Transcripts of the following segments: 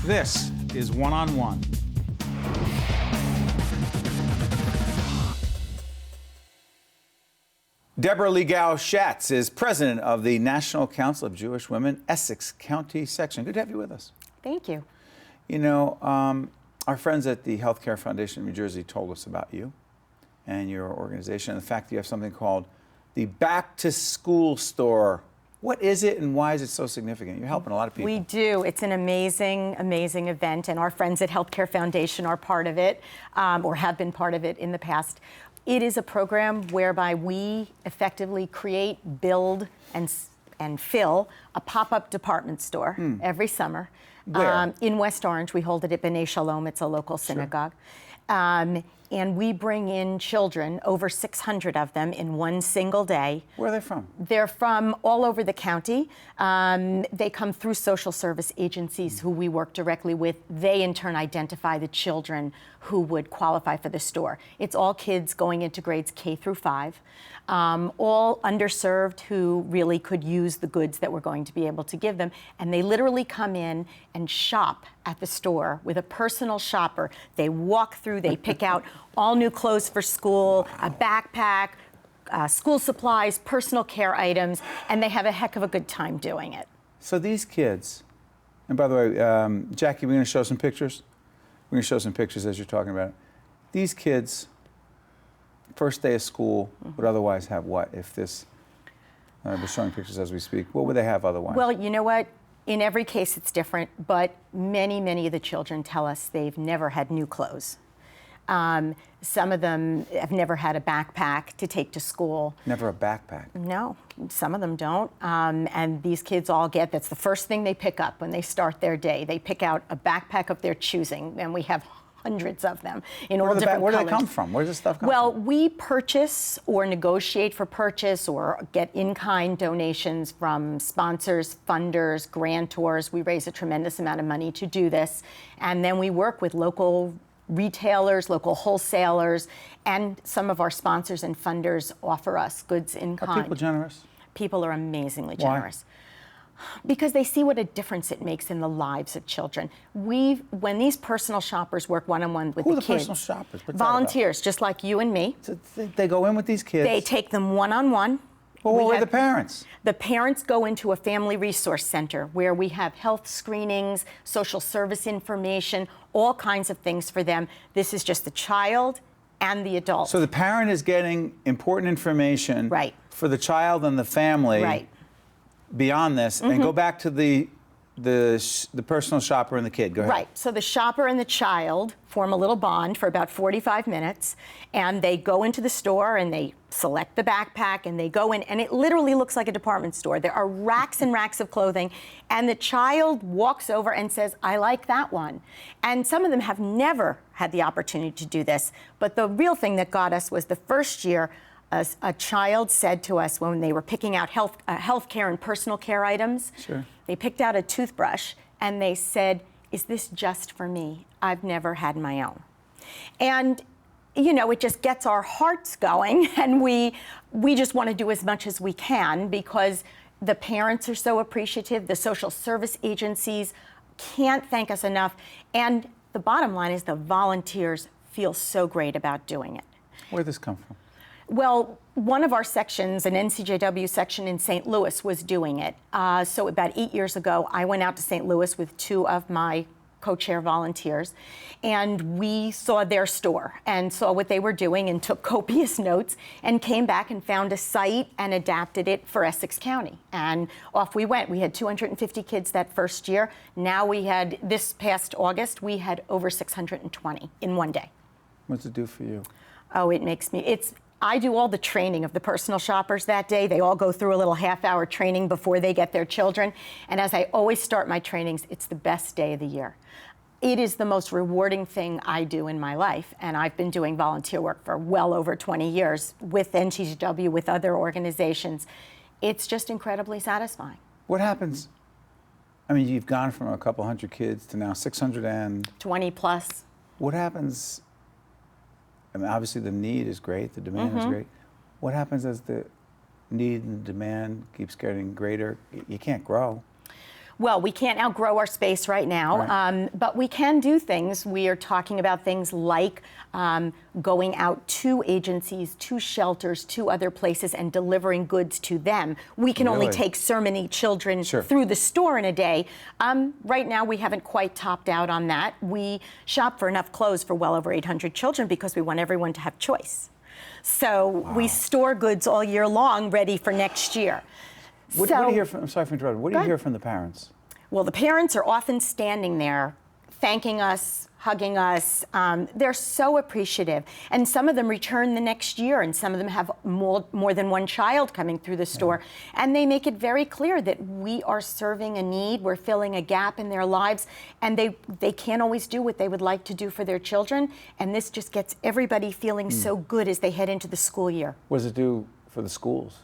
This is One on One. Deborah Legow Schatz is president of the National Council of Jewish Women, Essex County section. Good to have you with us. Thank you. You know, our friends at the Healthcare Foundation of New Jersey told us about you and your organization, and the fact that you have something called the Back to School Store. What is it and why is it so significant? You're helping a lot of people. We do. It's an amazing, amazing event, and our friends at Healthcare Foundation are part of it, or have been part of it in the past. It is a program whereby we effectively create, build, and fill a pop-up department store every summer. Where? In West Orange. We hold it at B'nai Shalom. It's a local synagogue. Sure. And we bring in children, over 600 of them, in one single day. Where are they from? They're from all over the county. They come through social service agencies who we work directly with. They, in turn, identify the children who would qualify for the store. It's all kids going into grades K through 5, all underserved who really could use the goods that we're going to be able to give them. And they literally come in and shop at the store with a personal shopper. They walk through, they pick out all new clothes for school, a backpack, school supplies, personal care items, and they have a heck of a good time doing it. So these kids, and by the way, Jackie, we're going to show some pictures. We're going to show some pictures as you're talking about it. These kids, first day of school, would otherwise have what if this, we're showing pictures as we speak, what would they have otherwise? Well, you know what? In every case it's different, but many, many of the children tell us they've never had new clothes. Some of them have never had a backpack to take to school. Never a backpack? No, some of them don't. And these kids all get, that's the first thing they pick up when they start their day. They pick out a backpack of their choosing, and we have hundreds of them in all different colors. Where do they come from? Where does this stuff come from? Well, we purchase or negotiate for purchase or get in-kind donations from sponsors, funders, grantors. We raise a tremendous amount of money to do this. And then we work with local retailers, local wholesalers, and some of our sponsors and funders offer us goods in kind. Are people generous? People are amazingly generous. Why? Because they see what a difference it makes in the lives of children. When these personal shoppers work one-on-one with the kids. Who are the personal shoppers? What's volunteers, just like you and me. So they go in with these kids? They take them one-on-one. Well, where are the parents? The parents go into a family resource center where we have health screenings, social service information, all kinds of things for them. This is just the child and the adult. So the parent is getting important information right. for the child and the family right. beyond this, and go back to the personal shopper and the kid. Go ahead. Right. So the shopper and the child form a little bond for about 45 minutes, and they go into the store and they select the backpack and they go in, and it literally looks like a department store. There are racks and racks of clothing, and the child walks over and says, I like that one. And some of them have never had the opportunity to do this, but the real thing that got us was the first year a child said to us when they were picking out health care and personal care items, sure. They picked out a toothbrush and they said, is this just for me? I've never had my own. And, you know, it just gets our hearts going, and we just want to do as much as we can because the parents are so appreciative, the social service agencies can't thank us enough, and the bottom line is the volunteers feel so great about doing it. Where did this come from? Well, one of our sections, an NCJW section in St. Louis, was doing it. So about 8 years ago, I went out to St. Louis with 2 of my co-chair volunteers, and we saw their store and saw what they were doing and took copious notes and came back and found a site and adapted it for Essex County. And off we went. We had 250 kids that first year. Now we had, this past August, we had over 620 in one day. What's it do for you? Oh, it makes me, I do all the training of the personal shoppers that day. They all go through a little half-hour training before they get their children. And as I always start my trainings, it's the best day of the year. It is the most rewarding thing I do in my life. And I've been doing volunteer work for well over 20 years with NCJW, with other organizations. It's just incredibly satisfying. What happens? I mean, you've gone from a couple hundred kids to now 620 plus. What happens? I mean, obviously the need is great, the demand is great. What happens as the need and the demand keeps getting greater? You can't grow. Well, we can't outgrow our space right now, Right. but we can do things. We are talking about things like going out to agencies, to shelters, to other places, and delivering goods to them. We can only Really? take so many children Sure. through the store in a day. Right now, we haven't quite topped out on that. We shop for enough clothes for well over 800 children because we want everyone to have choice. So we store goods all year long, ready for next year. What do you hear from, I'm sorry for interrupting, what do you hear from the parents? Well, the parents are often standing there thanking us, hugging us. They're so appreciative. And some of them return the next year, and some of them have more than one child coming through the store. Yeah. And they make it very clear that we are serving a need, we're filling a gap in their lives, and they can't always do what they would like to do for their children. And this just gets everybody feeling so good as they head into the school year. What does it do for the schools?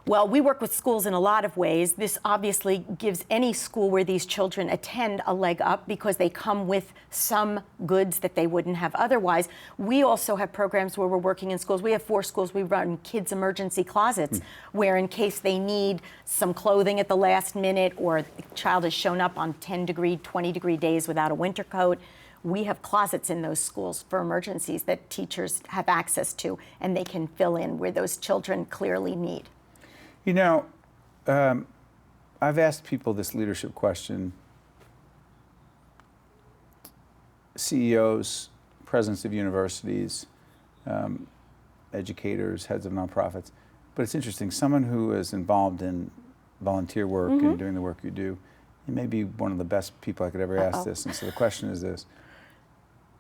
Well, we work with schools in a lot of ways. This obviously gives any school where these children attend a leg up because they come with some goods that they wouldn't have otherwise. We also have programs where we're working in schools. We have 4 schools. We run kids' emergency closets where in case they need some clothing at the last minute or the child has shown up on 10-degree, 20-degree days without a winter coat, we have closets in those schools for emergencies that teachers have access to, and they can fill in where those children clearly need. You know, I've asked people this leadership question. CEOs, presidents of universities, educators, heads of nonprofits. But it's interesting, someone who is involved in volunteer work and doing the work you do, you may be one of the best people I could ever ask this. And so the question is this: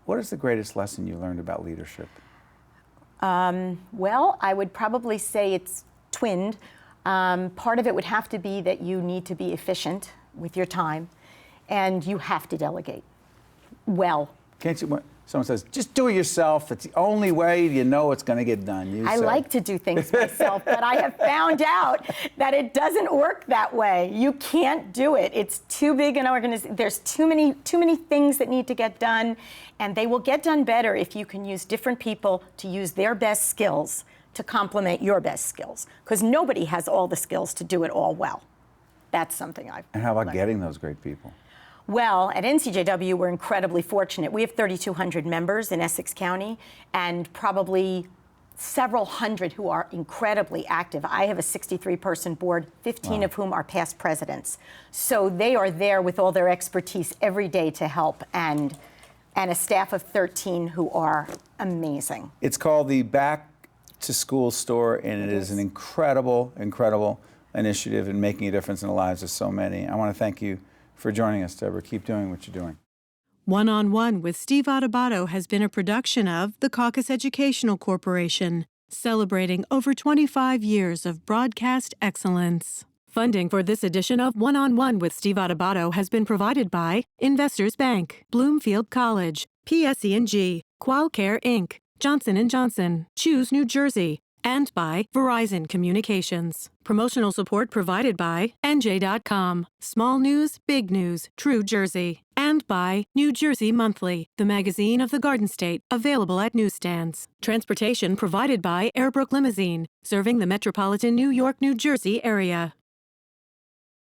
what is the greatest lesson you learned about leadership? Well, I would probably say it's twinned. Part of it would have to be that you need to be efficient with your time, and you have to delegate well. Can't you? Someone says, just do it yourself. It's the only way you know it's going to get done. I like to do things myself, but I have found out that it doesn't work that way. You can't do it. It's too big an organization. There's too many things that need to get done, and they will get done better if you can use different people to use their best skills to complement your best skills, because nobody has all the skills to do it all well. That's something I've And how about learned. getting those great people? Well, at NCJW, we're incredibly fortunate. We have 3,200 members in Essex County and probably several hundred who are incredibly active. I have a 63-person board, 15 of whom are past presidents. So they are there with all their expertise every day to help, and a staff of 13 who are amazing. It's called the Back to School Store, and it is an incredible, incredible initiative in making a difference in the lives of so many. I want to thank you for joining us, Deborah. Keep doing what you're doing. One-on-One with Steve Adubato has been a production of the Caucus Educational Corporation, celebrating over 25 years of broadcast excellence. Funding for this edition of One-on-One with Steve Adubato has been provided by Investors Bank, Bloomfield College, PSE&G, Qualcare Inc., Johnson & Johnson, Choose New Jersey, and by Verizon Communications. Promotional support provided by NJ.com, Small News, Big News, True Jersey, and by New Jersey Monthly, the magazine of the Garden State, available at newsstands. Transportation provided by Airbrook Limousine, serving the metropolitan New York, New Jersey area.